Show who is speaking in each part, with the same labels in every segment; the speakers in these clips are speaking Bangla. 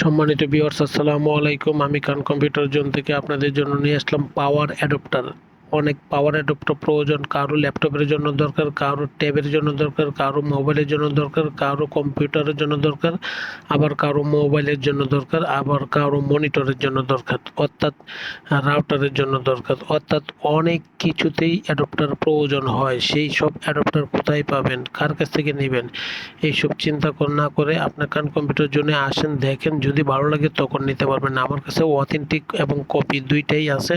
Speaker 1: সম্মানিত ভিউয়ার্স, আসসালামু আলাইকুম। আমি খান কম্পিউটার জোন থেকে আপনাদের জন্য নিয়ে আসলাম পাওয়ার অ্যাডাপ্টার। অনেক পাওয়ার অ্যাডাপ্টার প্রয়োজন, কারো ল্যাপটপের জন্য দরকার, কারো ট্যাবের জন্য দরকার, কারো মোবাইলের জন্য দরকার, কারো কম্পিউটারের জন্য দরকার, আবার কারো মোবাইলের জন্য দরকার, আবার কারো মনিটরের জন্য দরকার, অর্থাৎ রাউটারের জন্য দরকার, অর্থাৎ অনেক কিছুতেই অ্যাডাপ্টার প্রয়োজন হয়। সেই সব অ্যাডাপ্টার কোথায় পাবেন, কার কাছ থেকে নেবেন, এইসব চিন্তা না করে আপনার খান কম্পিউটার জোনে আসেন, দেখেন, যদি ভালো লাগে তখন নিতে পারবেন। আমার কাছে অথেন্টিক এবং কপি দুইটাই আছে।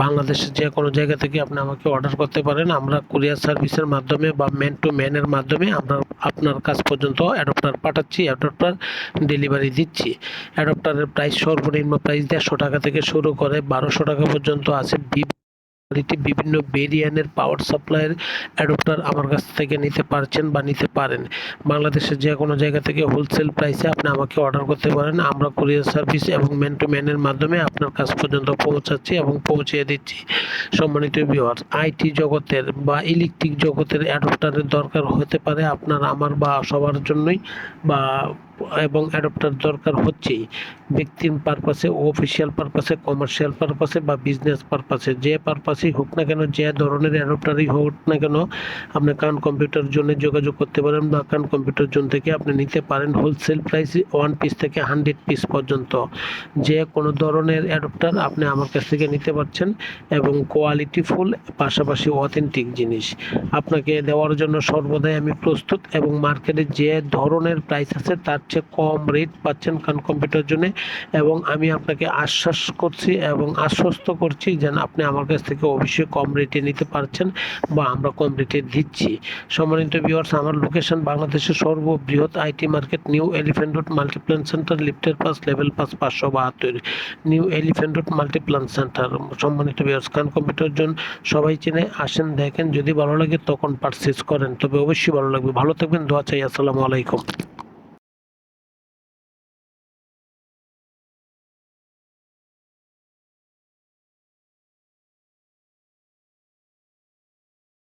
Speaker 1: বাংলাদেশের যে কোনো জায়গা থেকে আপনি আমাকে অর্ডার করতে পারেন। আমরা কুরিয়ার সার্ভিসের মাধ্যমে বা ম্যান টু ম্যানের মাধ্যমে আমরা আপনার কাছ পর্যন্ত অ্যাডাপ্টার পাঠাচ্ছি, অ্যাডাপ্টার ডেলিভারি দিচ্ছি। অ্যাডাপ্টারের প্রাইস সর্বনিম্ন প্রাইস 150 টাকা থেকে শুরু করে 1200 টাকা পর্যন্ত আছে। বিভিন্ন ভেরিয়েন্টের পাওয়ার সাপ্লাইয়ের অ্যাডাপ্টার আমার কাছ থেকে নিতে পারছেন বা নিতে পারেন। বাংলাদেশের যে কোনো জায়গা থেকে হোলসেল প্রাইসে আপনি আমাকে অর্ডার করতে পারেন। আমরা কুরিয়ার সার্ভিস এবং ম্যান টু ম্যানের মাধ্যমে আপনার কাছ পর্যন্ত পৌঁছাচ্ছি এবং পৌঁছিয়ে দিচ্ছি। সম্মানিত ভিউয়ার, আইটি জগতের বা ইলেকট্রিক জগতের অ্যাডাপ্টারের দরকার হতে পারে আপনার, আমার বা সবার জন্যই, বা এবং অ্যাডাপ্টার দরকার হচ্ছেই। ব্যক্তির পারপাসে, অফিসিয়াল পারপাসে, কমার্শিয়াল পারপাসে বা বিজনেস পারপাসে, যে পারপাসেই হোক না কেন, যে ধরনের অ্যাডাপ্টারই হোক না কেন, আপনি খান কম্পিউটার জোনে যোগাযোগ করতে পারেন বা খান কম্পিউটার জোন থেকে আপনি নিতে পারেন হোলসেল প্রাইসে 1 পিস থেকে 100 পিস পর্যন্ত। যে কোনো ধরনের অ্যাডাপ্টার আপনি আমার কাছ থেকে নিতে পারছেন এবং কোয়ালিটিফুল, পাশাপাশি অথেন্টিক জিনিস আপনাকে দেওয়ার জন্য সর্বদাই আমি প্রস্তুত। এবং মার্কেটে যে ধরনের প্রাইস আছে তার চেয়ে কম রেট পাচ্ছেন খান কম্পিউটার জোনে। এবং আমি আপনাকে আশ্বাস করছি এবং আশ্বস্ত করছি যেন আপনি আমার কাছ থেকে অবশ্যই কম রেটে নিতে পারছেন বা আমরা কম রেটে দিচ্ছি। সম্মানিত ভিউয়ার্স, আমার লোকেশন বাংলাদেশের সর্ববৃহৎ IT market, New Elephant Road Multiplan Center, লিফটের পাস, লেভেল পাস, 572, New Elephant Road Multiplan Center. সম্মানিত ভিউয়ার্স, খান কম্পিউটার জোন সবাই চেনে, আসেন, দেখেন, যদি ভালো লাগে তখন পারচেজ করেন, তবে অবশ্যই ভালো লাগবে। ভালো থাকবেন, দোয়া চাই। আসসালামু আলাইকুম।